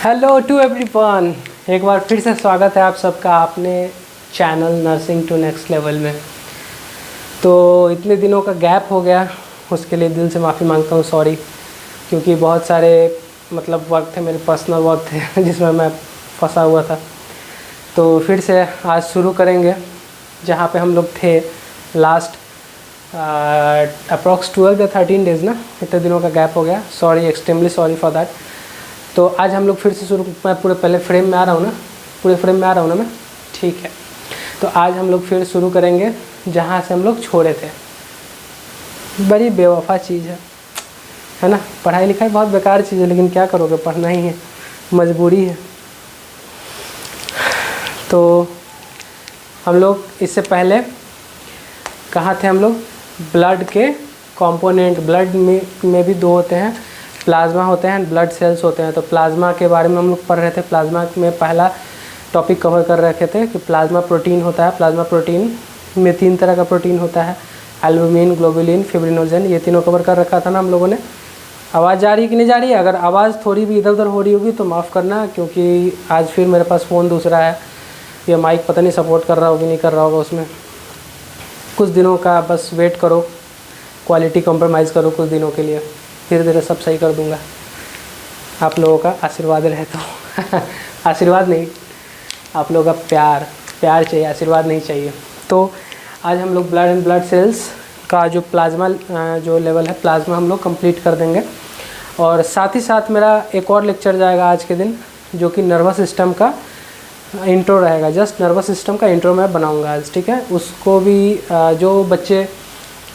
Hello to everyone, एक बार फिर से स्वागत है आप सबका अपने channel nursing to next level में। तो इतने दिनों का गैप हो गया, उसके लिए दिल से माफ़ी मांगता हूँ, सॉरी। क्योंकि बहुत सारे वर्क थे, मेरे पर्सनल वर्क थे जिसमें मैं फंसा हुआ था। तो फिर से आज शुरू करेंगे जहाँ पे हम लोग थे लास्ट अप्रॉक्स 12 या 13 डेज़ ना, इतने दिनों का गैप हो गया। Sorry, extremely sorry for that. तो आज हम लोग फिर से शुरू, मैं पूरे पहले फ्रेम में आ रहा हूँ ना, पूरे फ्रेम में आ रहा हूँ ना मैं, ठीक है। तो आज हम लोग फिर शुरू करेंगे जहाँ से हम लोग छोड़े थे। बड़ी बेवफा चीज़ है ना। पढ़ाई लिखाई बहुत बेकार चीज़ है, लेकिन क्या करोगे, पढ़ना ही है, मजबूरी है। तो हम लोग इससे पहले कहाँ थे हम लोग? ब्लड के कंपोनेंट, ब्लड में भी दो होते हैं, प्लाज्मा होते हैं, ब्लड सेल्स होते हैं। तो प्लाज्मा के बारे में हम लोग पढ़ रहे थे। प्लाज्मा में पहला टॉपिक कवर कर रखे थे कि प्लाज्मा प्रोटीन होता है। प्लाज्मा प्रोटीन में 3 तरह का प्रोटीन होता है, एल्बुमिन, ग्लोबुलिन, फिब्रिनोजन। ये तीनों कवर कर रखा था ना हम लोगों ने। आवाज़ जा रही कि नहीं जा रही है? अगर आवाज़ थोड़ी भी इधर उधर हो रही होगी तो माफ़ करना, क्योंकि आज फिर मेरे पास फ़ोन दूसरा है। ये माइक पता नहीं सपोर्ट कर रहा होगा नहीं कर रहा होगा, उसमें कुछ दिनों का बस वेट करो, क्वालिटी कॉम्प्रोमाइज़ करो कुछ दिनों के लिए, धीरे धीरे सब सही कर दूंगा। आप लोगों का आशीर्वाद रहे तो आशीर्वाद नहीं, आप लोगों का प्यार चाहिए, आशीर्वाद नहीं चाहिए। तो आज हम लोग ब्लड एंड ब्लड सेल्स का जो प्लाज्मा जो लेवल है, प्लाज्मा हम लोग कंप्लीट कर देंगे। और साथ ही साथ मेरा एक और लेक्चर जाएगा आज के दिन, जो कि नर्वस सिस्टम का इंट्रो रहेगा। जस्ट नर्वस सिस्टम का इंट्रो मैं बनाऊँगा आज, ठीक है। उसको भी जो बच्चे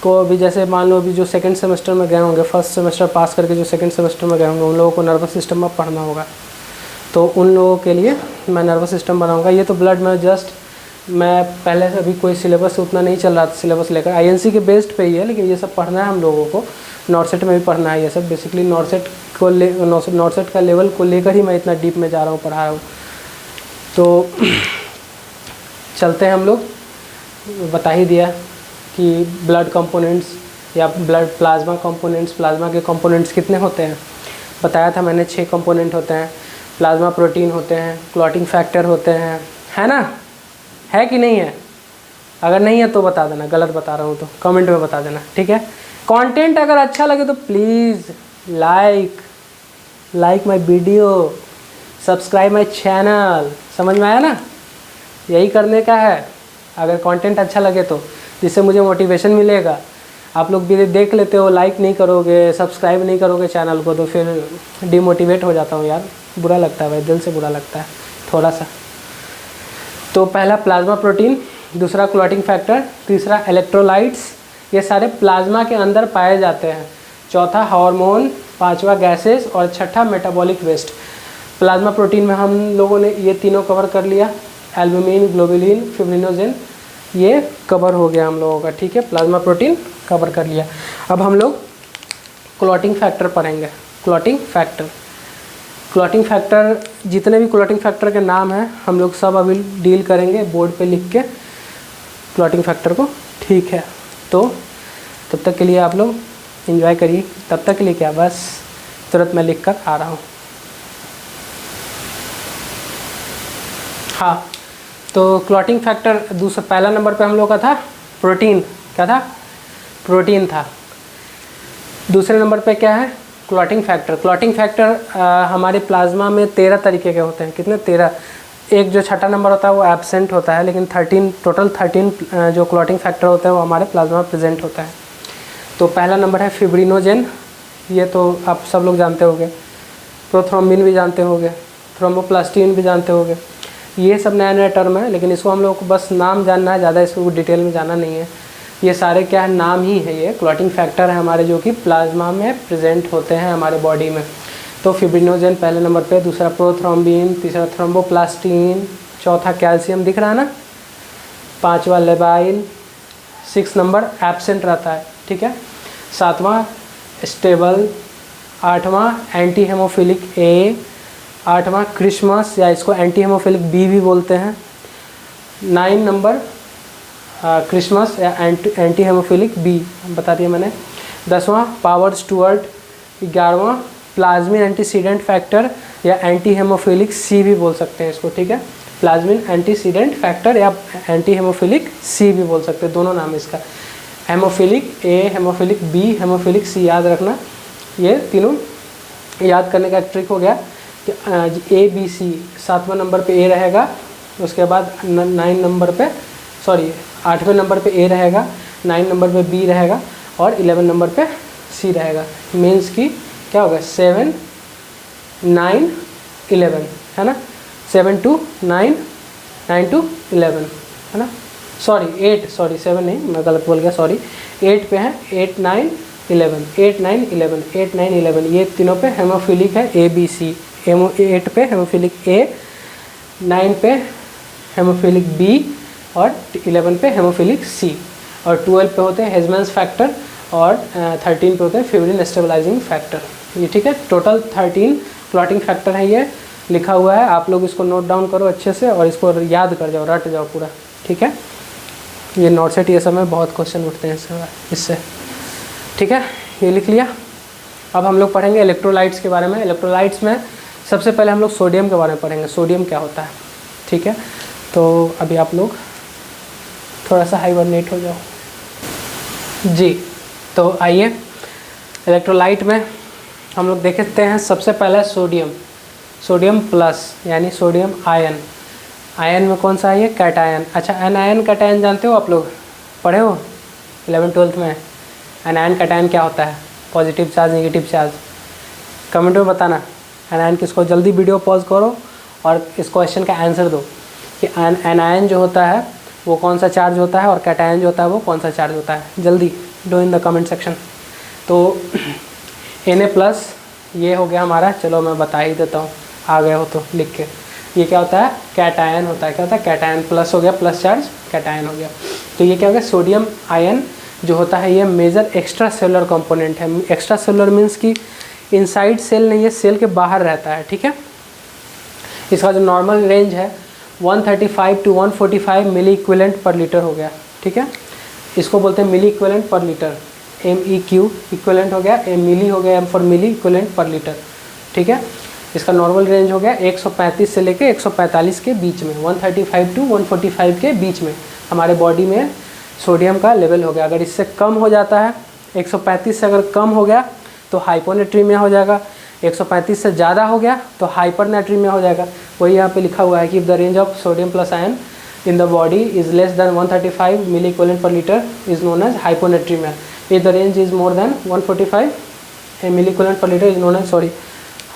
को भी, जैसे मान लो अभी जो सेकंड सेमेस्टर में गए होंगे, फर्स्ट सेमेस्टर पास करके जो सेकंड सेमेस्टर में गए होंगे, उन लोगों को नर्वस सिस्टम में पढ़ना होगा। तो उन लोगों के लिए मैं नर्वस सिस्टम बनाऊंगा। ये तो ब्लड में जस्ट मैं पहले से अभी कोई सिलेबस उतना नहीं चल रहा था, सिलेबस लेकर आईएनसी के बेस्ड पे ही है, लेकिन ये सब पढ़ना है हम लोगों को। नॉर्सेट में भी पढ़ना है ये सब। बेसिकली नॉर्सेट का लेवल को लेकर ही मैं इतना डीप में जा रहा हूँ, पढ़ा रहा हूँ। तो चलते हैं हम लोग। बता ही दिया कि ब्लड कंपोनेंट्स या ब्लड प्लाज्मा कंपोनेंट्स, प्लाज्मा के कंपोनेंट्स कितने होते हैं बताया था मैंने। 6 कंपोनेंट होते हैं। प्लाज्मा प्रोटीन होते हैं, क्लॉटिंग फैक्टर होते हैं, है ना? है कि नहीं है? अगर नहीं है तो बता देना, गलत बता रहा हूँ तो कमेंट में बता देना, ठीक है। कंटेंट अगर अच्छा लगे तो please like my video, subscribe my channel. समझ में आया ना? यही करने का है अगर कंटेंट अच्छा लगे तो, जिससे मुझे मोटिवेशन मिलेगा। आप लोग भी देख लेते हो, लाइक नहीं करोगे, सब्सक्राइब नहीं करोगे चैनल को, तो फिर डिमोटिवेट हो जाता हूँ यार। बुरा लगता है भाई, दिल से बुरा लगता है थोड़ा सा। तो पहला प्लाज्मा प्रोटीन, दूसरा क्लॉटिंग फैक्टर, तीसरा इलेक्ट्रोलाइट्स, ये सारे प्लाज्मा के अंदर पाए जाते हैं। चौथा हार्मोन, पाँचवा गैसेस और छठा मेटाबॉलिक वेस्ट। प्लाज्मा प्रोटीन में हम लोगों ने ये तीनों कवर कर लिया, एल्बुमिन, ग्लोबुलिन, फिब्रिनोजन, ये कवर हो गया हम लोगों का, ठीक है। प्लाज्मा प्रोटीन कवर कर लिया। अब हम लोग क्लॉटिंग फैक्टर पढ़ेंगे। क्लॉटिंग फैक्टर जितने भी क्लॉटिंग फैक्टर के नाम हैं हम लोग सब अभी डील करेंगे बोर्ड पे लिख के क्लॉटिंग फैक्टर को, ठीक है। तो तब तक के लिए आप लोग एंजॉय करिए। तब तक के लिए क्या, बस तुरंत मैं लिख कर आ रहा हूँ। हाँ, तो क्लॉटिंग फैक्टर दूसरा, पहला नंबर पे हम लोग का था प्रोटीन। क्या था? प्रोटीन था। दूसरे नंबर पे क्या है? Clotting factor. क्लॉटिंग फैक्टर हमारे प्लाज्मा में 13 तरीके के होते हैं। कितने? 13। एक जो छठा नंबर होता है वो एब्सेंट होता है, लेकिन 13 टोटल 13 जो क्लॉटिंग फैक्टर होते हैं वो हमारे प्लाज्मा में प्रेजेंट होता है। तो पहला नंबर है फिब्रिनोजन, ये तो आप सब लोग जानते होंगे। प्रोथ्रोम्बिन भी जानते होंगे, थ्रोम्बोप्लास्टिन भी जानते होंगे। ये सब नया नया टर्म है, लेकिन इसको हम लोग को बस नाम जानना है, ज़्यादा इसको डिटेल में जाना नहीं है। ये सारे क्या है, नाम ही है। ये क्लॉटिंग फैक्टर है हमारे, जो कि प्लाज्मा में प्रेजेंट होते हैं हमारे बॉडी में। तो फिब्रिनोजन पहले नंबर पे, दूसरा प्रोथ्रोम्बिन, तीसरा थ्रोम्बोप्लास्टिन, चौथा कैल्शियम दिख रहा है ना, पाँचवा लेबाइल, 6 नंबर एब्सेंट रहता है, ठीक है। 7वां स्टेबल, 8वां एंटी हेमोफिलिक ए, 8वां क्रिसमस या इसको एंटी हेमोफिलिक बी भी बोलते हैं। 9 नंबर क्रिसमस या एंटी हेमोफिलिक बी बता दिया मैंने। 10वां पावर स्टुअर्ट, 11वां प्लाज्मिन एंटीसीडेंट फैक्टर या एंटी हेमोफिलिक सी भी बोल सकते हैं इसको, ठीक है। प्लाज्मिन एंटीसीडेंट फैक्टर या एंटी हेमोफिलिक सी भी बोल सकते हैं, दोनों नाम है इसका। Haemophilic A, haemophilic B, haemophilic C याद रखना। ये तीनों याद करने का ट्रिक हो गया कि ए बी सी, 7वें नंबर पे ए रहेगा, उसके बाद 9 नंबर पे 8वें नंबर पे ए रहेगा, 9 नंबर पे बी रहेगा और 11 नंबर पे सी रहेगा। मीन्स कि क्या होगा 7 9 11 है ना, 7 to 9, 9 to 11 है ना, 8 7 नहीं, मैं गलत बोल गया, 8 पे है, 8 9 11, 8 9 11, 8 9 11, ये तीनों पे हेमोफिलिक है ए बी सी। 8 पे हेमोफिलिक ए, 9 पे हेमोफिलिक बी और 11 पे हेमोफिलिक सी, और 12 पे होते हैं हेजमैन्स फैक्टर और 13 पे होते हैं फिब्रिन स्टेबलाइजिंग फैक्टर। ये ठीक है, टोटल 13 क्लॉटिंग फैक्टर है, ये लिखा हुआ है। आप लोग इसको नोट डाउन करो अच्छे से और इसको याद कर जाओ, रट जाओ पूरा, ठीक है। ये नोट सेट ये सब में बहुत क्वेश्चन उठते हैं इससे, ठीक है। ये लिख लिया। अब हम लोग पढ़ेंगे इलेक्ट्रोलाइट्स के बारे में। इलेक्ट्रोलाइट्स में सबसे पहले हम लोग सोडियम के बारे में पढ़ेंगे, सोडियम क्या होता है, ठीक है। तो अभी आप लोग थोड़ा सा हाइबरनेट हो जाओ जी। तो आइए इलेक्ट्रोलाइट में हम लोग देखते हैं सबसे पहले सोडियम, सोडियम प्लस यानी सोडियम आयन। आयन में कौन सा है ये, कैटायन। अच्छा, एनायन कैटायन जानते हो आप लोग, पढ़े हो 11th-12th में। एनायन कैटायन क्या होता है, positive charge negative charge, comment में बताना। एनायन किसको, जल्दी वीडियो पॉज करो और इस क्वेश्चन का आंसर दो कि एनायन जो होता है वो कौन सा चार्ज होता है और कैटायन जो होता है वो कौन सा चार्ज होता है, जल्दी do in the comment section. तो Na+ ये हो गया हमारा, चलो मैं बता ही देता हूँ, आ गए हो तो लिख के। ये क्या होता है, कैटायन होता है। क्या होता है, कैटायन, प्लस हो गया, प्लस चार्ज कैटायन हो गया। तो ये क्या हो गया, सोडियम आयन जो होता है ये मेजर एक्स्ट्रा सेलुलर कंपोनेंट है। एक्स्ट्रा सेलुलर मीन्स कि इनसाइड सेल नहीं, ये सेल के बाहर रहता है, ठीक है। इसका जो नॉर्मल रेंज है 135 to 145 milli equivalent per litre हो गया, ठीक है। इसको बोलते हैं milli equivalent per litre, MEQ equivalent हो गया, मिली हो गया, M for milli equivalent per litre, ठीक है। इसका नॉर्मल रेंज हो गया 135 से लेके 145 के बीच में, 135 to 145 के बीच में हमारे बॉडी में सोडियम का लेवल हो गया। अगर इससे कम हो जाता है, 135 से अगर कम हो गया तो हाइपोनेट्रीमिया हो जाएगा, 135 से ज़्यादा हो गया तो हाइपरनेट्रीमिया हो जाएगा। वही यहाँ पे लिखा हुआ है कि the range of sodium plus ion in the body is less than 135 milli equivalent per litre is known as hyponatraemia. If the range is more than 145 milli equivalent per litre is known as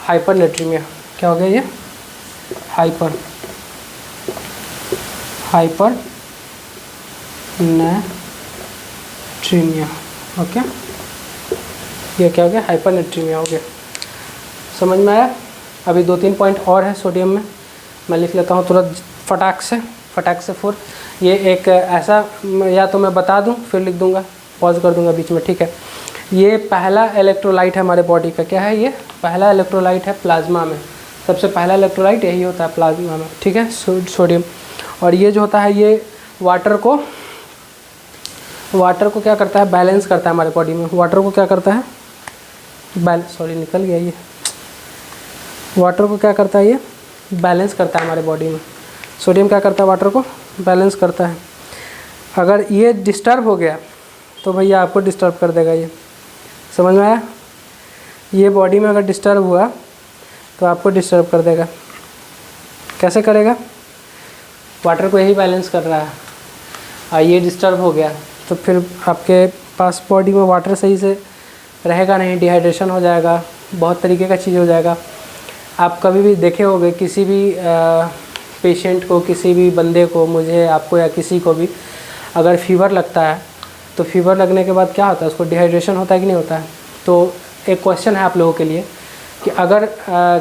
hypernatraemia. क्या हो गया ये, हाइपरनेट्रीमिया, okay. ये क्या हो गया, हाइपरनेट्रीमिया हो गया। समझ में आया। अभी 2-3 पॉइंट और है सोडियम में, मैं लिख लेता हूँ तुरंत फटाक से फुर। ये एक ऐसा, या तो मैं बता दूँ फिर लिख दूँगा, पॉज कर दूँगा बीच में, ठीक है। ये पहला इलेक्ट्रोलाइट है हमारे बॉडी का। क्या है ये, पहला इलेक्ट्रोलाइट है प्लाज्मा में। सबसे पहला इलेक्ट्रोलाइट यही होता है प्लाज्मा में, ठीक है, सोडियम। और ये जो होता है ये वाटर को क्या करता है, बैलेंस करता है हमारे बॉडी में। वाटर को क्या करता है, निकल गया ये। वाटर को क्या करता है, ये बैलेंस करता है हमारे बॉडी में। सोडियम क्या करता है, वाटर को बैलेंस करता है। अगर ये डिस्टर्ब हो गया तो भैया आपको डिस्टर्ब कर देगा ये, समझ में आया। ये बॉडी में अगर डिस्टर्ब हुआ तो आपको डिस्टर्ब कर देगा। कैसे करेगा, वाटर को यही बैलेंस कर रहा है और ये डिस्टर्ब हो गया तो फिर आपके पास बॉडी में वाटर सही से रहेगा नहीं, डिहाइड्रेशन हो जाएगा, बहुत तरीके का चीज़ हो जाएगा। आप कभी भी देखे होंगे किसी भी पेशेंट को, किसी भी बंदे को, मुझे, आपको या किसी को भी अगर फीवर लगता है तो फीवर लगने के बाद क्या होता है, उसको डिहाइड्रेशन होता है कि नहीं होता है। तो एक क्वेश्चन है आप लोगों के लिए कि अगर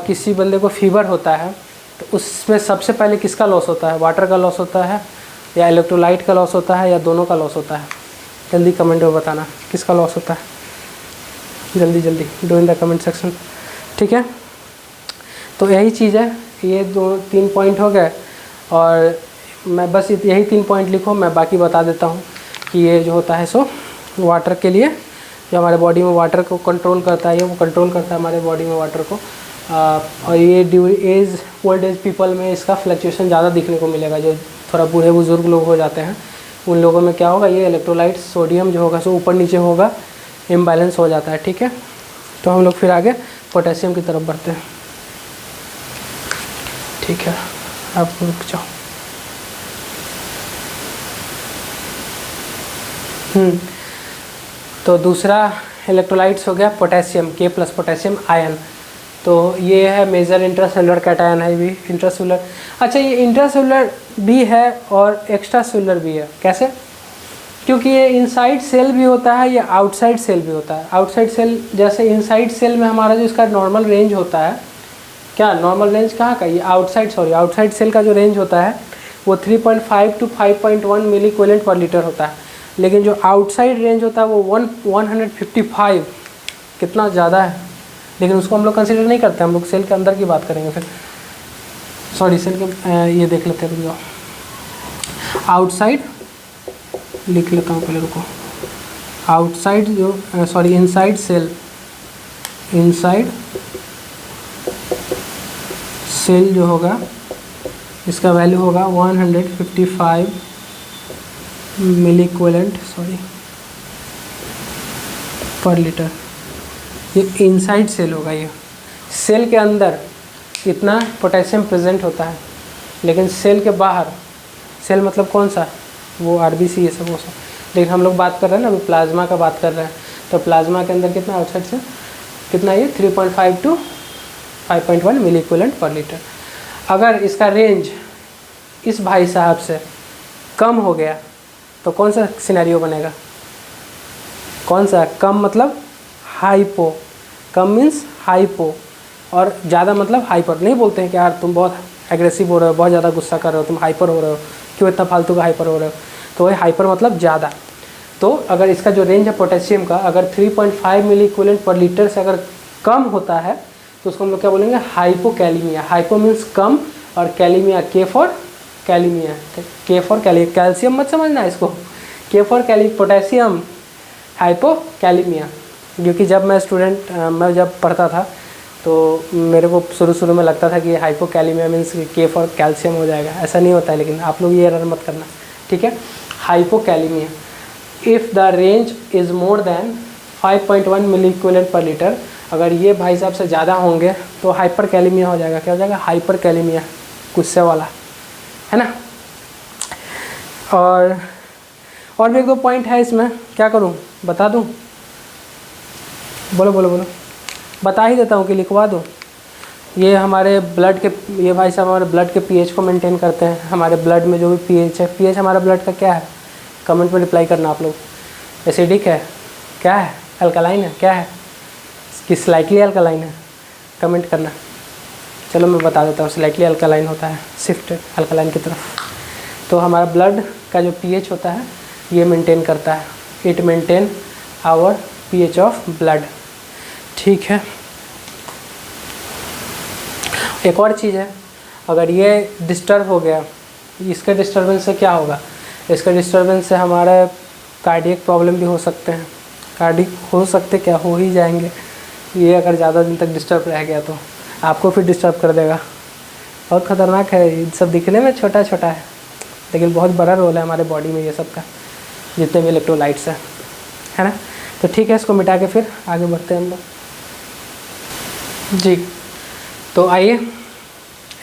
किसी बंदे को फीवर होता है तो उसमें सबसे पहले किसका लॉस होता है, वाटर का लॉस होता है या इलेक्ट्रोलाइट का लॉस होता है या दोनों का लॉस होता है? जल्दी कमेंट में बताना किसका लॉस होता है, जल्दी do in the comment section, ठीक है। तो यही चीज़ है, ये 2-3 पॉइंट हो गए और मैं बस यही 3 पॉइंट लिखो, मैं बाकी बता देता हूँ कि ये जो होता है सो वाटर के लिए, जो हमारे बॉडी में वाटर को कंट्रोल करता है, ये वो कंट्रोल करता है हमारे बॉडी में वाटर को। और ये एज ओल्ड एज पीपल में इसका फ्लक्चुएशन ज़्यादा दिखने को मिलेगा। जो थोड़ा बूढ़े बुजुर्ग लोग हो जाते हैं उन लोगों में क्या होगा, ये इलेक्ट्रोलाइट सोडियम जो होगा सो ऊपर नीचे होगा, इम्बैलेंस हो जाता है। ठीक है, तो हम लोग फिर आगे पोटेशियम की तरफ बढ़ते हैं। ठीक है, आप रुक जाओ। तो दूसरा इलेक्ट्रोलाइट्स हो गया पोटेशियम, के प्लस पोटेशियम आयन। तो ये है मेजर इंट्रासेलुलर कैटायन है, भी इंट्रासेलुलर। अच्छा, ये इंट्रासेलुलर भी है और एक्स्ट्रा सेलुलर भी है। कैसे? क्योंकि ये इनसाइड सेल भी होता है, या आउटसाइड सेल भी होता है। आउटसाइड सेल जैसे इनसाइड सेल में हमारा जो इसका नॉर्मल रेंज होता है, क्या नॉर्मल रेंज कहाँ का, ये आउटसाइड सेल का जो रेंज होता है वो 3.5 to 5.1 milli equivalent per litre होता है। लेकिन जो आउटसाइड रेंज होता है वो 155, कितना ज़्यादा है, लेकिन उसको हम लोग कंसिडर नहीं करते। हम लोग सेल के अंदर की बात करेंगे फिर। सॉरी, सेल के ये देख लेते हैं, रुको। आउटसाइड लिख लेता हूँ पहले, रुको। आउटसाइड जो sorry inside cell, inside cell जो होगा इसका वैल्यू होगा 155 मिली इक्विवेलेंट पर लीटर। ये इनसाइड सेल होगा। ये सेल के अंदर इतना पोटेशियम प्रेजेंट होता है, लेकिन सेल के बाहर, सेल मतलब कौन सा, वो आरबीसी ये सब वो सब, लेकिन हम लोग बात कर रहे हैं ना अभी प्लाज्मा का बात कर रहे हैं। तो प्लाज्मा के अंदर कितना आउटसाइड से कितना, ये 3.5 to 5.1 milli equivalent per litre. अगर इसका रेंज इस भाई साहब से कम हो गया तो कौन सा सिनेरियो बनेगा, कौन सा? कम मतलब हाइपो, कम मीन्स हाइपो, और ज़्यादा मतलब हाइपर। नहीं बोलते हैं कि यार तुम बहुत एग्रेसिव हो रहे हो, बहुत ज़्यादा गुस्सा कर रहे हो, तुम हाइपर हो रहे हो, क्यों इतना फालतू का हाइपर हो रहे हो। तो वही हाइपर मतलब ज़्यादा। तो अगर इसका जो रेंज है पोटेशियम का, अगर 3.5 मिली इक्विवेलेंट पर लीटर से अगर कम होता है तो उसको हम लोग क्या बोलेंगे, हाइपोकैलीमिया। हाइपो मीन्स कम, और कैलीमिया के फॉर कैलीमिया, के फॉर कैल्शियम मत समझना इसको, के फॉर पोटेशियम, हाइपोकैलीमिया। क्योंकि जब मैं जब पढ़ता था तो मेरे को शुरू में लगता था कि हाइपोकैलीमिया मीन्स के फॉर कैल्शियम हो जाएगा। ऐसा नहीं होता है, लेकिन आप लोग ये एरर मत करना। ठीक है, hypokalaemia, if the range is more than 5.1 milli equivalent per litre, अगर ये भाई साहब से ज़्यादा होंगे तो हाइपरकैलीमिया हो जाएगा। क्या हो जाएगा? हाइपरकैलीमिया, गुस्से वाला, है ना। और भी एक दो पॉइंट है इसमें, क्या करूं, बता दूं? बोलो बोलो बोलो, बता ही देता हूं कि लिखवा दो। ये हमारे ब्लड के, ये भाई साहब हमारे ब्लड के पीएच को मेंटेन करते हैं। हमारे ब्लड में जो भी पीएच है, पीएच हमारा ब्लड का क्या है, कमेंट में रिप्लाई करना आप लोग। एसिडिक है, क्या है, अल्कलाइन है, क्या है, कि स्लाइटली अल्कलाइन है, कमेंट करना। चलो मैं बता देता हूँ, स्लाइटली अल्कलाइन होता है, शिफ्ट अल्कलाइन की तरफ। तो हमारा ब्लड का जो पीएच होता है ये मेंटेन करता है, it maintain our pH of blood. ठीक है, एक और चीज़ है, अगर ये डिस्टर्ब हो गया, इसके डिस्टर्बेंस से क्या होगा, इसके डिस्टर्बेंस से हमारा कार्डियक प्रॉब्लम भी हो सकते हैं। कार्डियक हो सकते, क्या हो ही जाएंगे। ये अगर ज़्यादा दिन तक डिस्टर्ब रह गया तो आपको फिर डिस्टर्ब कर देगा। बहुत ख़तरनाक है, ये सब दिखने में छोटा छोटा है लेकिन बहुत बड़ा रोल है हमारे बॉडी में ये सब का, जितने भी इलेक्ट्रोलाइट्स हैं, है ना। तो ठीक है, इसको मिटा के फिर आगे बढ़ते हैं हम लोग जी। तो आइए,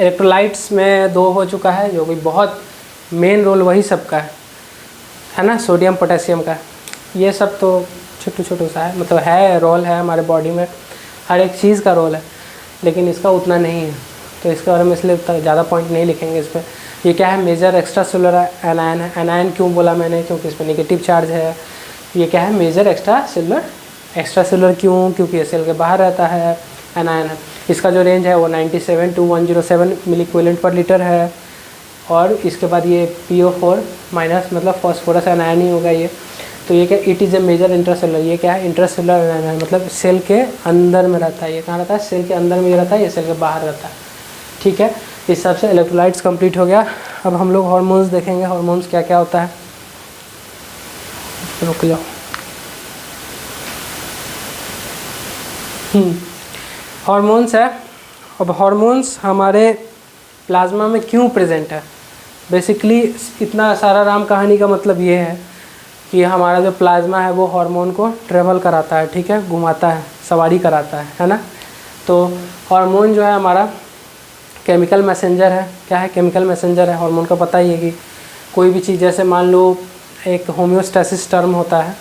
इलेक्ट्रोलाइट्स में दो हो चुका है, जो कि बहुत मेन रोल वही सब का है ना, सोडियम पोटेशियम का। ये सब तो छोटू छोटू सा है, मतलब है रोल है हमारे बॉडी में, हर एक चीज़ का रोल है, लेकिन इसका उतना नहीं है। तो इसके बारे में इसलिए ज़्यादा पॉइंट नहीं लिखेंगे इस पर। ये क्या है, मेजर एक्स्ट्रा सेलुलर एनायन है। एनायन क्यों बोला मैंने, क्योंकि इस पर नेगेटिव चार्ज है। ये क्या है, मेजर एक्स्ट्रा सेलुलर क्यों, क्योंकि ये सेल के बाहर रहता है, एनायन है। इसका जो रेंज है वो 97 to 107 milli equivalent per litre है। और इसके बाद ये PO4 माइनस, मतलब फॉस्फोरस एनायन ही होगा ये। तो ये क्या, it is a major intracellular, ये क्या है, इंट्रासेलुलर एनायन है, मतलब सेल के अंदर में रहता है। ये कहाँ रहता है, सेल के अंदर में ये रहता है, ये सेल के बाहर रहता है। ठीक है, इस हिसाब से इलेक्ट्रोलाइट्स कंप्लीट हो गया। अब हम लोग हार्मोन्स देखेंगे, हार्मोन्स क्या क्या होता है। रुक जाओ, हार्मोन्स है, अब हार्मोन्स हमारे प्लाज्मा में क्यों प्रेजेंट है? बेसिकली इतना सारा राम कहानी का मतलब ये है कि हमारा जो प्लाज्मा है वो हार्मोन को ट्रेवल कराता है, ठीक है, घुमाता है, सवारी कराता है ना। तो हार्मोन जो है हमारा केमिकल मैसेंजर है। क्या है? केमिकल मैसेंजर है। हार्मोन का पता ही है कि कोई भी चीज़, जैसे मान लो एक होम्योस्टेसिस टर्म होता है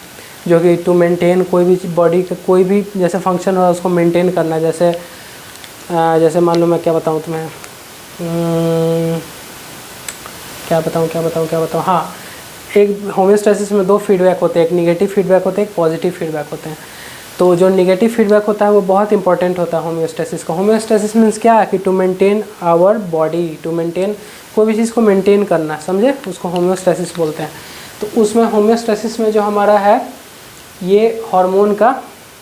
जो कि टू मेंटेन कोई भी बॉडी का कोई भी जैसे फंक्शन हो उसको मेंटेन करना। जैसे मान लो मैं क्या बताऊँ तुम्हें, क्या बताऊँ, हाँ, एक होम्योस्टेसिस में दो फीडबैक होते हैं, एक निगेटिव फीडबैक होते हैं, एक पॉजिटिव फीडबैक होते हैं। तो जो निगेटिव फीडबैक होता है वो बहुत इंपॉर्टेंट होता है होम्योस्टेसिस का। होम्योस्टेसिस मीन्स क्या है कि to maintain our body, to maintain कोई भी चीज़ को मेंटेन करना, समझे, उसको होम्योस्टेसिस बोलते हैं। तो उसमें होम्योस्टेसिस में जो हमारा है ये हार्मोन का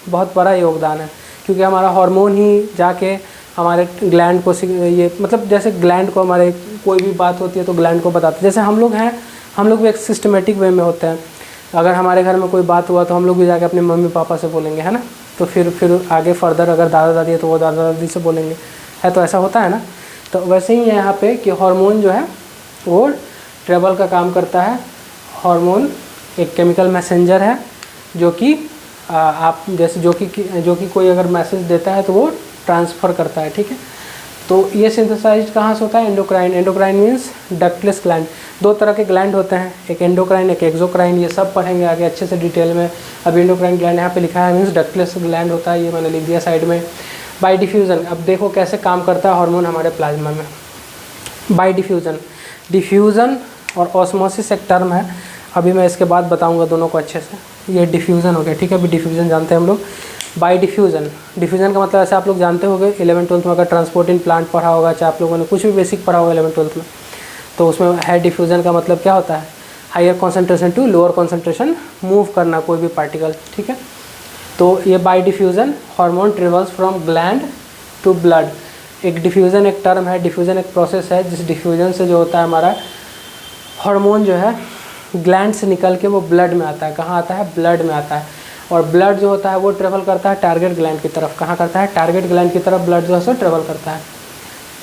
बहुत बड़ा योगदान है, क्योंकि हमारा हार्मोन ही जाके हमारे ग्लैंड को ये मतलब जैसे ग्लैंड को हमारे कोई भी बात होती है तो ग्लैंड को बताते हैं। जैसे हम लोग हैं, हम लोग भी एक सिस्टमेटिक वे में होते हैं। अगर हमारे घर में कोई बात हुआ तो हम लोग भी जाके अपने मम्मी पापा से बोलेंगे, है ना। तो फिर आगे फर्दर अगर दादा दादी है तो वो दादा दादी से बोलेंगे, है तो ऐसा होता है ना। तो वैसे ही है यहाँ पे कि हार्मोन जो है वो ट्रेवल का काम करता है। हार्मोन एक केमिकल मैसेंजर है जो कि आप जैसे जो कि कोई अगर मैसेज देता है तो वो ट्रांसफ़र करता है, ठीक है। तो ये सिंथेसाइज कहाँ से होता है? Endocrine. Endocrine means ductless gland. दो तरह के ग्लैंड होते हैं, एक एंडोक्राइन एक एक्सोक्राइन। ये सब पढ़ेंगे आगे अच्छे से डिटेल में। अब एंडोक्राइन ग्लैंड यहाँ पे लिखा है मीन्स डक्टलेस ग्लैंड होता है, ये मैंने लिख दिया साइड में। बाय डिफ्यूज़न, अब देखो कैसे काम करता है हार्मोन हमारे प्लाज्मा में। बाय डिफ्यूज़न, डिफ्यूज़न और ऑस्मोसिस एक टर्म है, अभी मैं इसके बाद बताऊँगा दोनों को अच्छे से। ये डिफ्यूज़न हो गया, ठीक है। अभी डिफ्यूज़न जानते हैं हम लोग। बाय डिफ्यूज़न, डिफ्यूज़न का मतलब ऐसे आप लोग जानते होंगे 11th-12th में अगर ट्रांसपोर्टिंग प्लांट पढ़ा होगा, चाहे आप लोगों ने कुछ भी बेसिक पढ़ा होगा 11th-12th में, तो उसमें है डिफ्यूज़न का मतलब क्या होता है? Higher concentration to lower concentration move करना कोई भी पार्टिकल, ठीक है। तो ये by diffusion hormone travels from gland to blood. एक डिफ्यूज़न एक टर्म है, डिफ्यूज़न एक प्रोसेस है जिस डिफ्यूज़न से जो होता है हमारा हार्मोन जो है ग्लैंड से निकल के वो ब्लड में आता है। कहाँ आता है? ब्लड में आता है। और ब्लड जो होता है वो ट्रेवल करता है टारगेट ग्लैंड की तरफ। कहाँ करता है? टारगेट ग्लैंड की तरफ ब्लड जो है सो ट्रेवल करता है।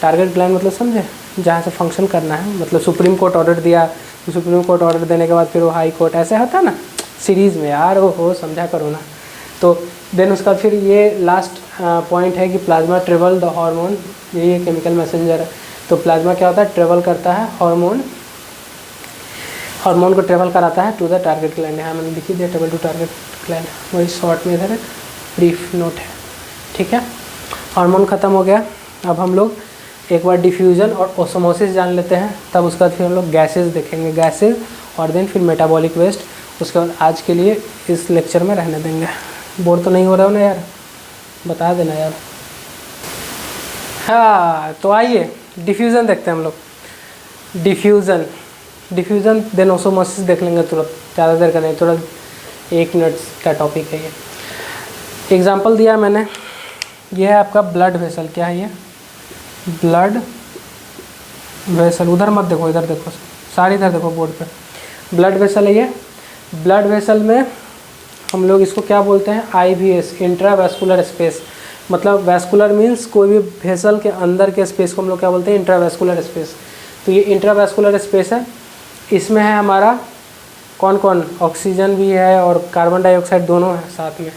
टारगेट ग्लैंड मतलब समझे, जहाँ से फंक्शन करना है। मतलब सुप्रीम कोर्ट ऑर्डर दिया तो सुप्रीम कोर्ट ऑर्डर देने के बाद फिर वो हाई कोर्ट, ऐसे होता है ना सीरीज़ में यार, वो हो समझा करो ना। तो देन उसका फिर ये लास्ट पॉइंट है कि प्लाज्मा ट्रेवल द हार्मोन, ये केमिकल मैसेंजर है। तो प्लाज्मा क्या होता है? ट्रेवल करता है हार्मोन को ट्रेवल कराता है टू द टारगेट ग्लैंड। यहाँ मैंने लिखी दिया ट्रेवल टू टारगेट ग्लैंड, वही शॉर्ट में इधर एक ब्रीफ नोट है, ठीक है। हार्मोन ख़त्म हो गया। अब हम लोग एक बार डिफ्यूज़न और ओस्मोसिस जान लेते हैं, तब उसके बाद फिर हम लोग गैसेज देखेंगे, गैसेज और देन फिर मेटाबॉलिक वेस्ट। उसके बाद आज के लिए इस लेक्चर में रहने देंगे। बोर तो नहीं हो रहा हो ना यार? बता देना यार। हाँ, तो आइए डिफ्यूज़न देखते हैं हम लोग। डिफ्यूज़न देन ओस्मोसिस देख लेंगे तुरंत, ज़्यादा देर का नहीं, तुरंत 1 मिनट का टॉपिक है ये। एग्जाम्पल दिया मैंने, ये है आपका ब्लड वेसल। क्या है ये? Blood vessel. उधर मत देखो, इधर देखो, सारी इधर देखो बोर्ड पे। ब्लड वेसल है ये। ब्लड वेसल में हम लोग इसको क्या बोलते हैं? IVS, intravascular space. मतलब वेस्कुलर मीन्स कोई भी वेसल के अंदर के स्पेस को हम लोग क्या बोलते हैं? Intravascular space. तो ये इंट्रावेस्कुलर स्पेस है। इसमें है हमारा कौन कौन? ऑक्सीजन भी है और कार्बन डाइऑक्साइड दोनों है साथ में।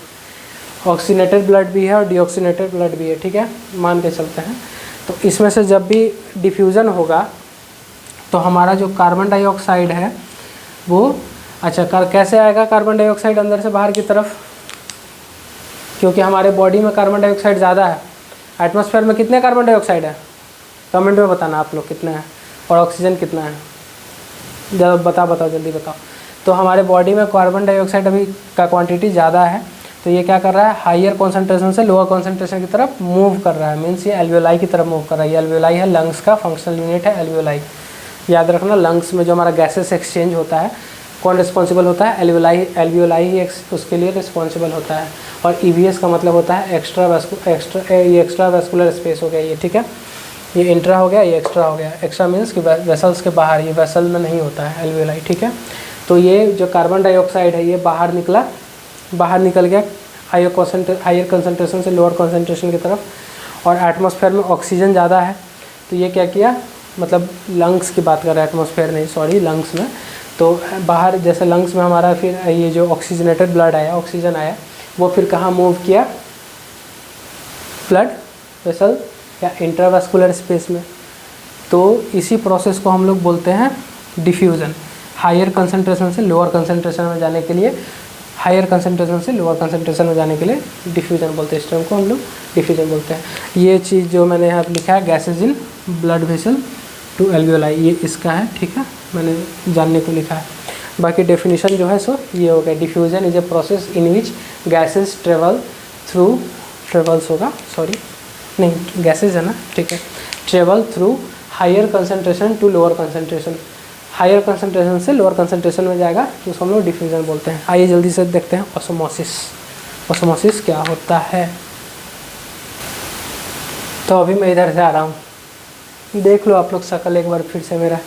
ऑक्सीनेटेड ब्लड भी है और डीऑक्सीनेटेड ब्लड भी है, ठीक है, मान के चलते हैं। तो इसमें से जब भी डिफ्यूज़न होगा तो हमारा जो कार्बन डाइऑक्साइड है वो कैसे आएगा कार्बन डाइऑक्साइड अंदर से बाहर की तरफ? क्योंकि हमारे बॉडी में कार्बन डाइऑक्साइड ज़्यादा है। एटमॉस्फेयर में कितने कार्बन डाइऑक्साइड है? कमेंट में बताना आप लोग कितना है, और ऑक्सीजन कितना है, जब बताओ जल्दी बताओ। तो हमारे बॉडी में कार्बन डाइऑक्साइड अभी का क्वांटिटी ज़्यादा है, तो ये क्या कर रहा है? हायर कॉन्सेंट्रेशन से लोअर कॉन्सेंट्रेशन की तरफ मूव कर रहा है। मीन्स ये एल्वियोलाई की तरफ मूव कर रहा है। ये एल्वियोलाई है, लंग्स का फंक्शनल यूनिट है एल्वियोलाई। याद रखना, लंग्स में जो हमारा गैसेस एक्सचेंज होता है कौन रिस्पॉन्सिबल होता है? एल्वियोलाई ही उसके लिए रिस्पॉन्सिबल होता है। और EVS का मतलब होता है एक्स्ट्रा वेस्कुलर स्पेस हो गया ये, ठीक है। ये इंट्रा हो गया, ये एक्स्ट्रा हो गया। एक्स्ट्रा मीन्स कि वेसल्स के बाहर, ये वेसल में नहीं होता है एल्वियोलाई, ठीक है। तो ये जो कार्बन डाइऑक्साइड है ये बाहर निकल गया हायर कंसंट्रेशन से लोअर कंसंट्रेशन की तरफ। और एटमॉस्फेयर में ऑक्सीजन ज़्यादा है, तो ये क्या किया, मतलब लंग्स की बात कर रहे हैं, एटमॉस्फेयर नहीं, सॉरी, लंग्स में। तो बाहर जैसे लंग्स में हमारा फिर ये जो ऑक्सीजनेटेड ब्लड आया, ऑक्सीजन आया, वो फिर कहाँ मूव किया, ब्लड वेसल या इंट्रावास्कुलर स्पेस में। तो इसी प्रोसेस को हम लोग बोलते हैं डिफ्यूज़न। हायर कंसंट्रेशन से लोअर कंसंट्रेशन में जाने के लिए, हायर कंसंट्रेशन से लोअर कंसंट्रेशन में जाने के लिए डिफ्यूज़न बोलते हैं। इस टर्म को हम लोग डिफ्यूज़न बोलते हैं। ये चीज़ जो मैंने यहाँ पे लिखा है, gases in blood vessel to alveoli, ये इसका है, ठीक है, मैंने जानने को लिखा है। बाकी डेफिनेशन जो है सो ये हो गया, diffusion is a process in which gases travels होगा, सॉरी नहीं, गैसेज है ना, ठीक है, travel through higher concentration to lower concentration, higher concentration से लोअर कंसंट्रेशन में जाएगा, तो उसको हम लोग डिफ्यूज़न बोलते हैं। आइए जल्दी से देखते हैं ऑस्मोसिस। ऑस्मोसिस क्या होता है। तो अभी मैं इधर से आ रहा हूँ, देख लो आप लोग शक्ल एक बार फिर से मेरा,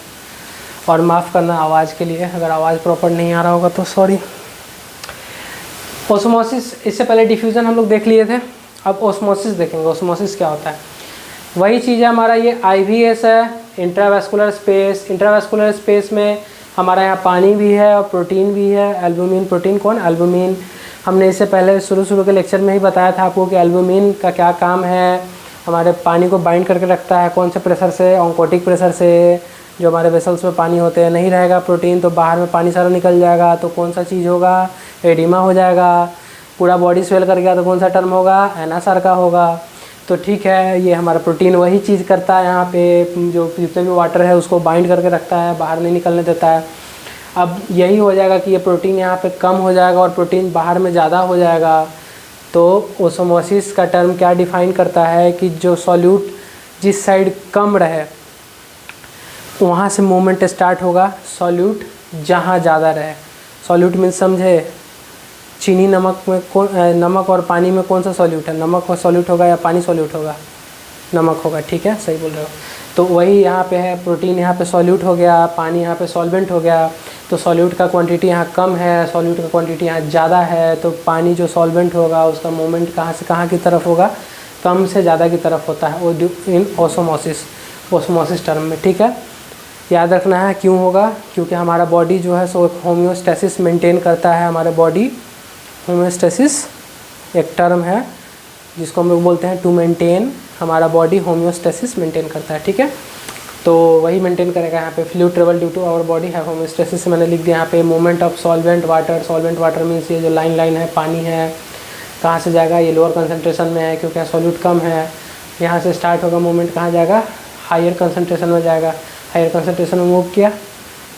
और माफ़ करना आवाज़ के लिए, अगर आवाज़ प्रॉपर नहीं आ रहा होगा तो सॉरी। ऑस्मोसिस, इससे पहले डिफ्यूज़न हम लोग देख लिए थे, अब ऑस्मोसिस देखेंगे। ऑस्मोसिस क्या होता है, वही चीज़ है हमारा, ये IVS है, इंट्रावास्कुलर स्पेस। इंट्रावास्कुलर स्पेस में हमारा यहाँ पानी भी है और प्रोटीन भी है। एल्बुमिन, प्रोटीन कौन, एल्बुमिन। हमने इससे पहले शुरू के लेक्चर में ही बताया था आपको कि एल्बुमिन का क्या काम है, हमारे पानी को बाइंड करके रखता है, कौन से प्रेशर से, ऑन्कोटिक प्रेशर से। जो हमारे वेसल्स में पानी होते हैं, नहीं रहेगा प्रोटीन तो बाहर में पानी सारा निकल जाएगा, तो कौन सा चीज़ होगा, एडिमा हो जाएगा। पूरा बॉडी स्वेल कर गया तो कौन सा टर्म होगा, एनासार का होगा। तो ठीक है, ये हमारा प्रोटीन वही चीज़ करता है, यहाँ पे जो जितने भी वाटर है उसको बाइंड करके रखता है, बाहर नहीं निकलने देता है। अब यही हो जाएगा कि ये प्रोटीन यहाँ पे कम हो जाएगा और प्रोटीन बाहर में ज़्यादा हो जाएगा। तो ओस्मोसिस का टर्म क्या डिफाइन करता है कि जो सॉल्यूट जिस साइड कम रहे वहाँ से मूवमेंट स्टार्ट होगा, सॉल्यूट जहाँ ज़्यादा रहे। सॉल्यूट मीन्स समझे, चीनी नमक में कौन, नमक और पानी में कौन सा सॉल्यूट है, नमक सॉल्यूट होगा या पानी सॉल्यूट होगा, नमक होगा, ठीक है, सही बोल रहे हो। तो वही यहाँ पे है, प्रोटीन यहाँ पे सॉल्यूट हो गया, पानी यहाँ पे सॉल्वेंट हो गया। तो सॉल्यूट का क्वांटिटी यहाँ कम है, सॉल्यूट का क्वांटिटी यहाँ ज़्यादा है, तो पानी जो सॉल्वेंट होगा उसका मूवमेंट कहाँ से कहाँ की तरफ होगा, कम से ज़्यादा की तरफ होता है, वो इन ओस्मोसिस टर्म में, ठीक है। याद रखना है क्यों होगा, क्योंकि हमारा बॉडी जो है सो होम्योस्टेसिस मेंटेन करता है। हमारे बॉडी, होम्योस्टेसिस एक टर्म है जिसको हम लोग बोलते हैं टू मेंटेन, हमारा बॉडी होम्योस्टेसिस मेंटेन करता है, ठीक है। तो वही मेंटेन करेगा। यहाँ पे fluid travel due to our body है होम्योस्टेसिस, मैंने लिख दिया यहाँ पे। Movement of solvent water, solvent water means ये जो लाइन है पानी है, कहाँ से जाएगा, ये लोअर कंसंट्रेशन में है क्योंकि सॉल्यूट कम है। यहाँ से स्टार्ट होगा मूवमेंट, कहाँ जाएगा, हायर कंसंट्रेशन में जाएगा। हायर कंसंट्रेशन में मूव किया,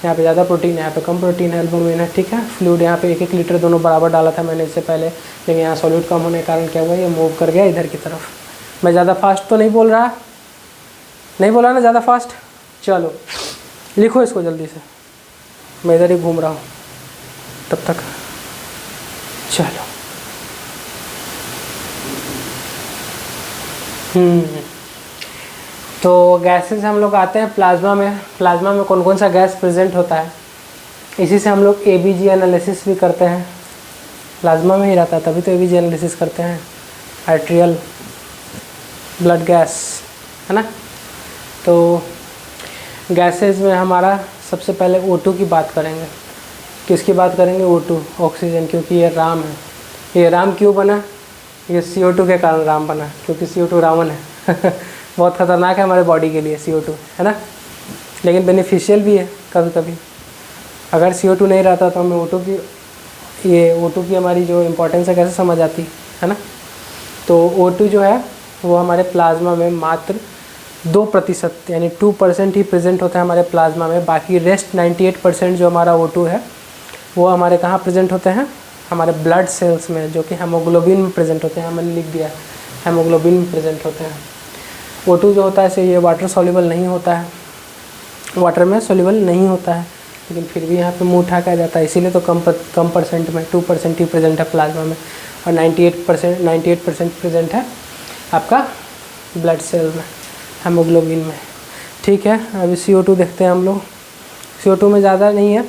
यहाँ पे ज़्यादा प्रोटीन है, यहाँ पे कम प्रोटीन है, एल्बुमिन है, ठीक है। फ्लूइड यहाँ पे 1-1 लीटर दोनों बराबर डाला था मैंने इससे पहले, लेकिन यहाँ सॉल्यूट कम होने के कारण क्या हुआ, ये मूव कर गया इधर की तरफ। मैं ज़्यादा फास्ट तो नहीं बोल रहा, नहीं बोला ना ज़्यादा फास्ट। चलो लिखो इसको जल्दी से, मैं इधर ही घूम रहा हूँ तब तक। चलो तो गैसेस हम लोग आते हैं प्लाज्मा में। प्लाज्मा में कौन कौन सा गैस प्रेजेंट होता है, इसी से हम लोग ABG एनालिसिस भी करते हैं। प्लाज्मा में ही रहता है तभी तो ABG एनालिसिस करते हैं, आर्टेरियल ब्लड गैस, है ना। तो गैसेस में हमारा सबसे पहले O2 की बात करेंगे। किसकी बात करेंगे, O2, ऑक्सीजन, क्योंकि ये राम है। ये राम क्यों बना, ये CO2 के कारण राम बना, क्योंकि CO2 रावण है बहुत ख़तरनाक है हमारे बॉडी के लिए CO2, है ना, लेकिन बेनिफिशियल भी है कभी कभी। अगर CO2 नहीं रहता तो हमें O2 की हमारी जो इम्पोर्टेंस है कैसे समझ आती है ना। तो O2 जो है वो हमारे प्लाज्मा में मात्र 2% यानी 2% ही प्रेजेंट होता है हमारे प्लाज्मा में। बाकी रेस्ट 98% जो हमारा O2 है वो हमारे कहाँ प्रेजेंट होते हैं, हमारे ब्लड सेल्स में, जो कि हेमोग्लोबिन में प्रेजेंट होते हैं। मैंने लिख दिया हेमोग्लोबिन में प्रेजेंट होते हैं। O2 जो होता है से ये वाटर सॉल्युबल नहीं होता है, वाटर में सॉल्युबल नहीं होता है, लेकिन फिर भी यहाँ पे मुँह उठा के आ जाता है, इसीलिए तो कम परसेंट में 2% ही प्रेजेंट है प्लाज्मा में, और 98% प्रेजेंट है आपका ब्लड सेल में, हेमोग्लोबिन में, ठीक है। अभी CO2 देखते हैं हम लोग। CO2 में ज़्यादा नहीं है,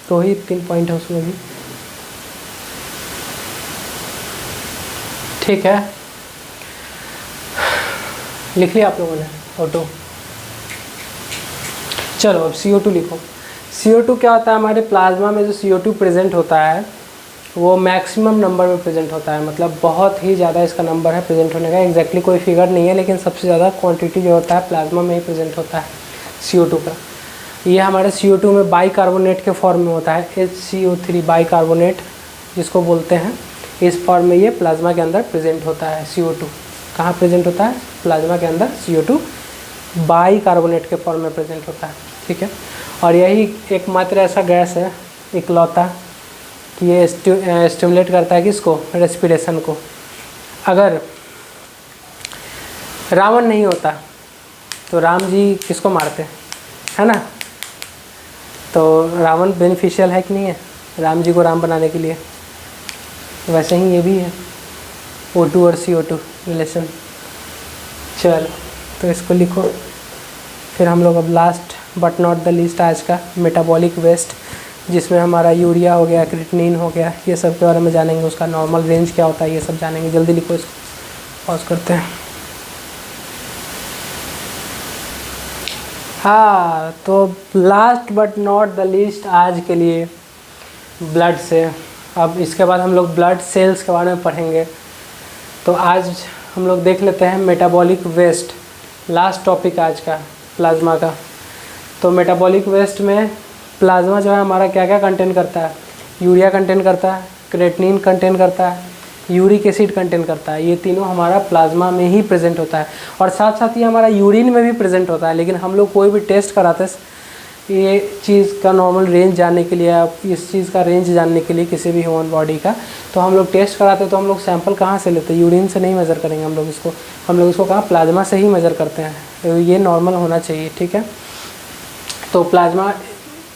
2 ही 3 पॉइंट है उसमें भी, ठीक है। लिख लिया आप लोगों ने O2? चलो अब CO2 लिखो। CO2 क्या होता है, हमारे प्लाज्मा में जो CO2 प्रेजेंट होता है वो मैक्सिमम नंबर में प्रेजेंट होता है, मतलब बहुत ही ज़्यादा इसका नंबर है प्रेजेंट होने का। एग्जैक्टली कोई फिगर नहीं है, लेकिन सबसे ज़्यादा क्वांटिटी जो होता है प्लाज्मा में ही प्रेजेंट होता है CO2 का। ये हमारे CO2 में बाइकार्बोनेट के फॉर्म में होता है, HCO3 बाइकार्बोनेट जिसको बोलते हैं, इस फॉर्म में ये प्लाज्मा के अंदर प्रेजेंट होता है। CO2 कहाँ प्रेजेंट होता है? प्लाज्मा के अंदर CO2 बाइकार्बोनेट के फॉर्म में प्रेजेंट होता है, ठीक है। और यही एकमात्र ऐसा गैस है इकलौता कि ये स्टिमुलेट करता है किसको? रेस्पिरेशन को। अगर रावण नहीं होता तो राम जी किसको मारते, है ना? तो रावण बेनिफिशियल है कि नहीं है राम जी को राम बनाने के लिए? वैसे ही ये भी है O2 और CO2 रिलेशन। चलो तो इसको लिखो। फिर हम लोग अब last but not the least आज का मेटाबॉलिक वेस्ट, जिसमें हमारा यूरिया हो गया, क्रिएटिनिन हो गया, ये सब के बारे में जानेंगे। उसका नॉर्मल रेंज क्या होता है ये सब जानेंगे। जल्दी लिखो इसको, पॉज करते हैं। हाँ, तो last but not the least आज के लिए ब्लड से। अब इसके बाद हम लोग ब्लड सेल्स के बारे में पढ़ेंगे। तो आज हम लोग देख लेते हैं मेटाबॉलिक वेस्ट, लास्ट टॉपिक आज का प्लाज्मा का। तो मेटाबॉलिक वेस्ट में प्लाज्मा जो है हमारा क्या क्या कंटेन करता है? यूरिया कंटेन करता है, क्रिएटिनिन कंटेन करता है, यूरिक एसिड कंटेन करता है। ये तीनों हमारा प्लाज्मा में ही प्रेजेंट होता है, और साथ साथ ये हमारा यूरिन में भी प्रेजेंट होता है। लेकिन हम लोग कोई भी टेस्ट कराते हैं ये चीज़ का नॉर्मल रेंज जानने के लिए, आप इस चीज़ का रेंज जानने के लिए किसी भी ह्यूमन बॉडी का, तो हम लोग टेस्ट कराते हैं तो हम लोग सैंपल कहाँ से लेते हैं? यूरिन से नहीं मेज़र करेंगे हम लोग इसको कहाँ? प्लाज्मा से ही मेज़र करते हैं। तो ये नॉर्मल होना चाहिए, ठीक है। तो प्लाज्मा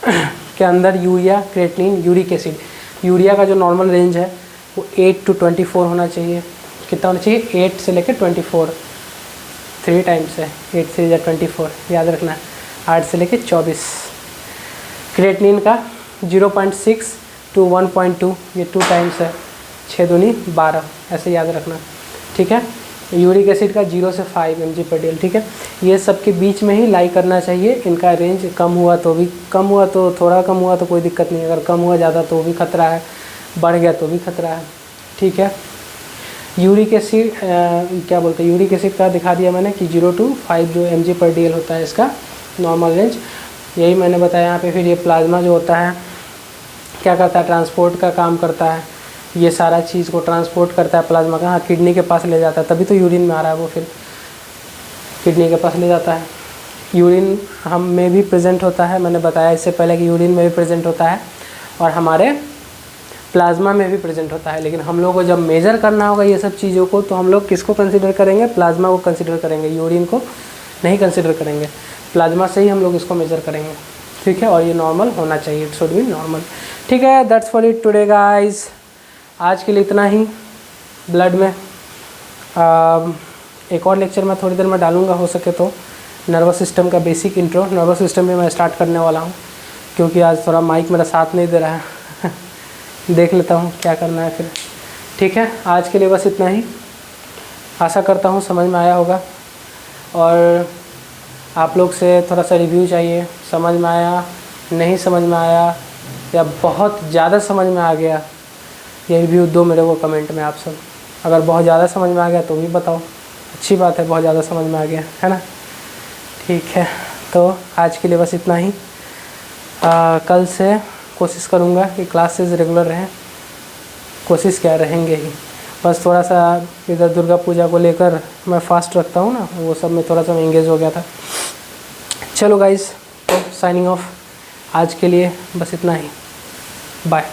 के अंदर urea, creatinine, uric acid, urea का जो नॉर्मल रेंज है वो 8 to 24 होना चाहिए। कितना होना चाहिए? 8 से लेकर 24, 3 टाइम्स है, 8 से 24 याद रखना है, 8 से लेकर 24। क्रिएटिनिन का 0.6 to 1.2, ये 2 टाइम्स है, 6 दूनी 12, ऐसे याद रखना, ठीक है। यूरिक एसिड का 0 से 5 mg/dl, ठीक है। ये सब के बीच में ही लाई करना चाहिए। इनका रेंज कम हुआ तो थोड़ा कम हुआ तो कोई दिक्कत नहीं, अगर कम हुआ ज़्यादा तो भी खतरा है, बढ़ गया तो भी खतरा है, ठीक है। यूरिक एसिड क्या बोलते हैं, यूरिक एसिड का दिखा दिया मैंने कि 0 to 5 जो mg/dl होता है इसका नॉर्मल रेंज, यही मैंने बताया यहाँ पे। फिर ये प्लाज्मा जो होता है क्या करता है? ट्रांसपोर्ट का काम करता है, ये सारा चीज़ को ट्रांसपोर्ट करता है प्लाज्मा का। हाँ, किडनी के पास ले जाता है, तभी तो यूरिन में आ रहा है वो, फिर किडनी के पास ले जाता है। यूरिन हम में भी प्रेजेंट होता है, मैंने बताया इससे पहले कि यूरिन में भी प्रेजेंट होता है और हमारे प्लाज्मा में भी प्रेजेंट होता है। लेकिन हम लोग को जब मेज़र करना होगा ये सब चीज़ों को, तो हम लोग किसको कंसिडर करेंगे? प्लाज्मा को कंसिडर करेंगे, यूरिन को नहीं कंसिडर करेंगे। प्लाज्मा से ही हम लोग इसको मेज़र करेंगे, ठीक है। और ये नॉर्मल होना चाहिए, इट शुड बी नॉर्मल, ठीक है। That's for it today guys. आज के लिए इतना ही ब्लड में। एक और लेक्चर मैं थोड़ी देर में डालूँगा, हो सके तो नर्वस सिस्टम का बेसिक इंट्रो। नर्वस सिस्टम भी मैं स्टार्ट करने वाला हूँ, क्योंकि आज थोड़ा माइक मेरा साथ नहीं दे रहा है देख लेता हूँ क्या करना है फिर, ठीक है। आज के लिए बस इतना ही। आशा करता हूँ समझ में आया होगा, और आप लोग से थोड़ा सा रिव्यू चाहिए, समझ में आया, नहीं समझ में आया, या बहुत ज़्यादा समझ में आ गया, ये रिव्यू दो मेरे को कमेंट में आप सब। अगर बहुत ज़्यादा समझ में आ गया तो भी बताओ, अच्छी बात है, बहुत ज़्यादा समझ में आ गया है ना, ठीक है। तो आज के लिए बस इतना ही। कल से कोशिश करूँगा कि क्लासेस रेगुलर रहें, कोशिश क्या रहेंगे ही, बस थोड़ा सा इधर दुर्गा पूजा को लेकर मैं फास्ट रखता हूँ ना, वो सब में थोड़ा सा मैं इंगेज हो गया था। चलो गाइस, तो साइनिंग ऑफ, आज के लिए बस इतना ही, बाय।